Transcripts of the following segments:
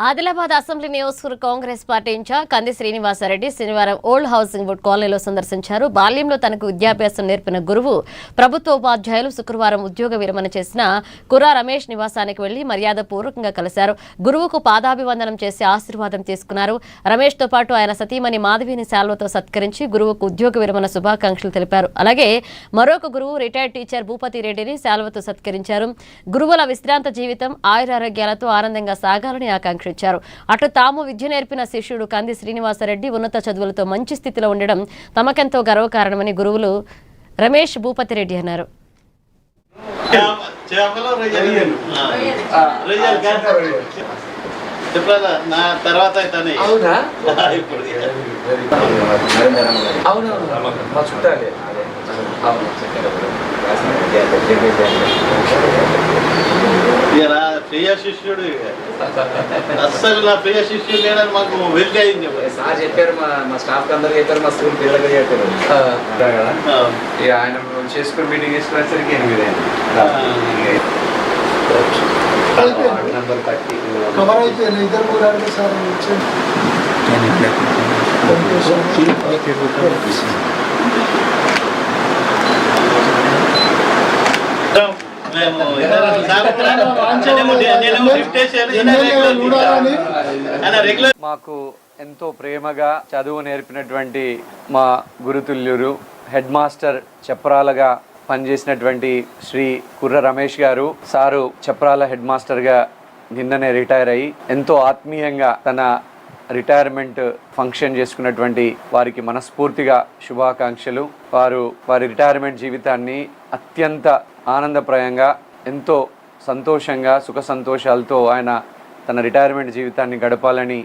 Adilabad assembly నియోజకవర్గ Congress party incharge కంది శ్రీనివాసరెడ్డి శనివారం ఓల్డ్ హౌసింగ్ బోర్డు కాలనీలో సందర్శించారు. బాల్యంలో తనకు విద్యాభ్యాసం నేర్పిన గురువు, ప్రభుత్వ ఉపాధ్యాయులు శుక్రవారం ఉద్యోగ విరమణ చేసిన కుర్రా రమేష్ నివాసానికి వెళ్లి మర్యాదపూర్వకంగా కలిశారు. గురువుకు పాదాభివందనం చేసి ఆశీర్వాదం తీసుకున్నారు. రమేష్ తో పాటు ఆయన సతీమణి మాధవిని శాల్వతో సత్కరించి గురువుకు ఉద్యోగ విరమణ శుభాకాంక్షలు తెలిపారు. అలాగే మరొక గురువు రిటైర్డ్ టీచర్ భూపతి రెడ్డిని శాల్వతో సత్కరించారు. గురువుల విశ్రాంత జీవితం ఆయురారోగ్యాలతో ఆనందంగా సాగాలని ఆకాంక్షించారు. అటు తాము విద్య నేర్పిన శిష్యుడు కంది శ్రీనివాసరెడ్డి ఉన్నత చదువులతో మంచి స్థితిలో ఉండడం తమకెంతో గర్వకారణమని గురువులు రమేష్ భూపతి రెడ్డి అన్నారు. ప్రియ శిష్యుడు అస్సలు నా ప్రియ శిష్యుడు లేడని మాకు వెలికి అయింది. సార్ చెప్పారు, మా స్టాఫ్ అందరూ చెప్పారు, మా స్కూల్ పిల్లలకి చెప్పారు. ఇక ఆయన చేసుకుని మీటింగ్ చేసుకునేసరికి 8 అయింది. నంబర్ 30 మాకు ఎంతో ప్రేమగా చదువు నేర్పినటువంటి మా గురుతుల్యురు హెడ్ మాస్టర్ చప్రాలగా పనిచేసినటువంటి శ్రీ కుర్ర రమేష్ గారు సారు చప్రాల హెడ్ మాస్టర్గా నిన్ననే రిటైర్ అయ్యి ఎంతో ఆత్మీయంగా తన రిటైర్మెంట్ ఫంక్షన్ చేసుకున్నటువంటి వారికి మనస్ఫూర్తిగా శుభాకాంక్షలు. వారి రిటైర్మెంట్ జీవితాన్ని అత్యంత ఆనందప్రాయంగా ఎంతో సంతోషంగా సుఖ సంతోషాలతో ఆయన తన రిటైర్మెంట్ జీవితాన్ని గడపాలని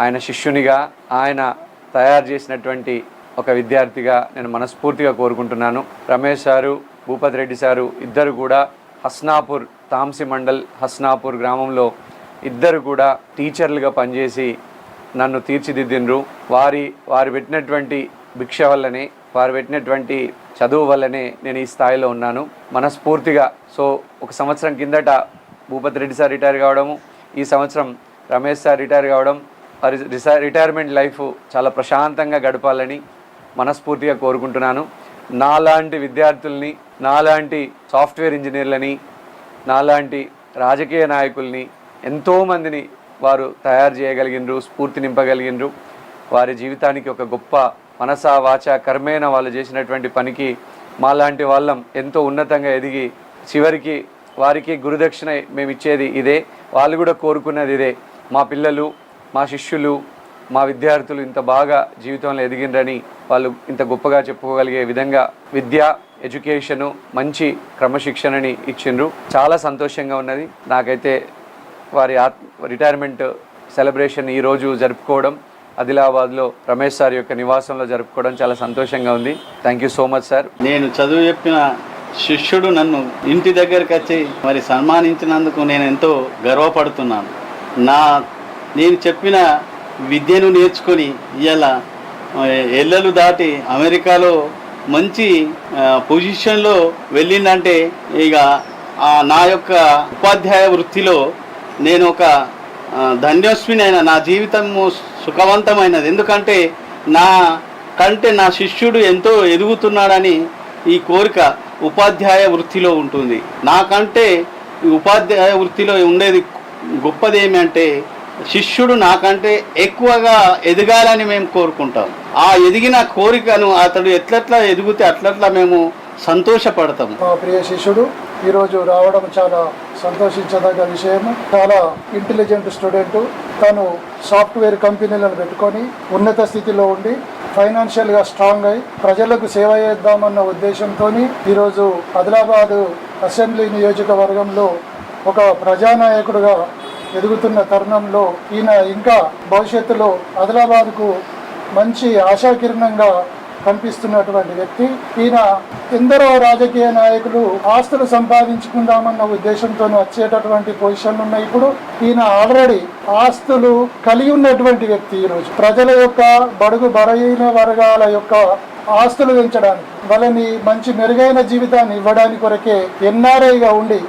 ఆయన శిష్యునిగా ఆయన తయారు చేసినటువంటి ఒక విద్యార్థిగా నేను మనస్ఫూర్తిగా కోరుకుంటున్నాను. రమేష్ సారు, భూపతి రెడ్డి సారు ఇద్దరు కూడా హస్నాపూర్ తాంసి మండల్ హస్నాపూర్ గ్రామంలో ఇద్దరు కూడా టీచర్లుగా పనిచేసి నన్ను తీర్చిదిద్దిండ్రు. వారు పెట్టినటువంటి భిక్ష వల్లనే, వారు పెట్టినటువంటి చదువు వల్లనే నేను ఈ స్థాయిలో ఉన్నాను మనస్ఫూర్తిగా. సో 1 సంవత్సరం కిందట భూపతి రెడ్డి సార్ రిటైర్ కావడము, ఈ సంవత్సరం రమేష్ సార్ రిటైర్ కావడం, వారి రిటైర్మెంట్ లైఫ్ చాలా ప్రశాంతంగా గడపాలని మనస్ఫూర్తిగా కోరుకుంటున్నాను. నాలాంటి విద్యార్థుల్ని, నాలాంటి సాఫ్ట్వేర్ ఇంజనీర్లని, నాలాంటి రాజకీయ నాయకుల్ని ఎంతోమందిని వారు తయారు చేయగలిగినరు, స్ఫూర్తి నింపగలిగినరు. వారి జీవితానికి ఒక గొప్ప మనసా వాచ కర్మేన వాళ్ళు చేసినటువంటి పనికి మాలాంటి వాళ్ళం ఎంతో ఉన్నతంగా ఎదిగి చివరికి వారికి గురుదక్షిణ మేము ఇచ్చేది ఇదే. వాళ్ళు కూడా కోరుకున్నది ఇదే. మా పిల్లలు, మా శిష్యులు, మా విద్యార్థులు ఇంత బాగా జీవితంలో ఎదిగినరని వాళ్ళు ఇంత గొప్పగా చెప్పుకోగలిగే విధంగా విద్య, ఎడ్యుకేషను, మంచి క్రమశిక్షణని ఇచ్చిండ్రు. చాలా సంతోషంగా ఉన్నది. నాకైతే వారి రిటైర్మెంట్ సెలబ్రేషన్ ఈరోజు జరుపుకోవడం ఆదిలాబాద్లో రమేష్ సార్ యొక్క నివాసంలో జరుపుకోవడం చాలా సంతోషంగా ఉంది. Thank you so much sir. నేను చదువు చెప్పిన శిష్యుడు నన్ను ఇంటి దగ్గరికి వచ్చి మరి సన్మానించినందుకు నేను ఎంతో గర్వపడుతున్నాను. నేను చెప్పిన విద్యను నేర్చుకొని ఇవాళ ఎల్లలు దాటి అమెరికాలో మంచి పొజిషన్లో వెళ్ళిందంటే ఇక నా యొక్క ఉపాధ్యాయ వృత్తిలో నేను ఒక ధన్యస్విని అయినా, నా జీవితము సుఖవంతమైనది. ఎందుకంటే నా శిష్యుడు ఎంతో ఎదుగుతున్నాడని ఈ కోరిక ఉపాధ్యాయ వృత్తిలో ఉంటుంది. నాకంటే ఈ ఉపాధ్యాయ వృత్తిలో ఉండేది గొప్పది ఏమంటే శిష్యుడు నాకంటే ఎక్కువగా ఎదగాలని మేము కోరుకుంటాం. ఆ ఎదిగిన కోరికను అతడు ఎట్లట్లా ఎదిగితే అట్లట్లా మేము సంతోషపడతాము. మా ప్రియ శిష్యుడు ఈరోజు రావడం చాలా సంతోషించదగ్గ విషయము. చాలా ఇంటెలిజెంట్ స్టూడెంట్. తను సాఫ్ట్వేర్ కంపెనీలను పెట్టుకొని ఉన్నత స్థితిలో ఉండి ఫైనాన్షియల్గా స్ట్రాంగ్ అయి ప్రజలకు సేవ చేద్దామన్న ఉద్దేశంతో ఈరోజు ఆదిలాబాద్ అసెంబ్లీ నియోజకవర్గంలో ఒక ప్రజానాయకుడుగా ఎదుగుతున్న తరుణంలో ఈయన ఇంకా భవిష్యత్తులో ఆదిలాబాద్కు మంచి ఆశాకిరణంగా కనిపిస్తున్నటువంటి వ్యక్తి. ఈయన ఎందరో రాజకీయ నాయకులు ఆస్తులు సంపాదించుకుందామన్న ఉద్దేశంతో వచ్చేటటువంటి పొజిషన్లు ఉన్నాయి. ఇప్పుడు ఈయన ఆల్రెడీ ఆస్తులు కలిగి ఉన్నటువంటి వ్యక్తి. ఈరోజు ప్రజల యొక్క బడుగు బలహీన వర్గాల యొక్క ఆస్తులు పెంచడానికి, వాళ్ళని మంచి మెరుగైన జీవితాన్ని ఇవ్వడానికి కొరకే ఎన్ఆర్ఐగా ఉండి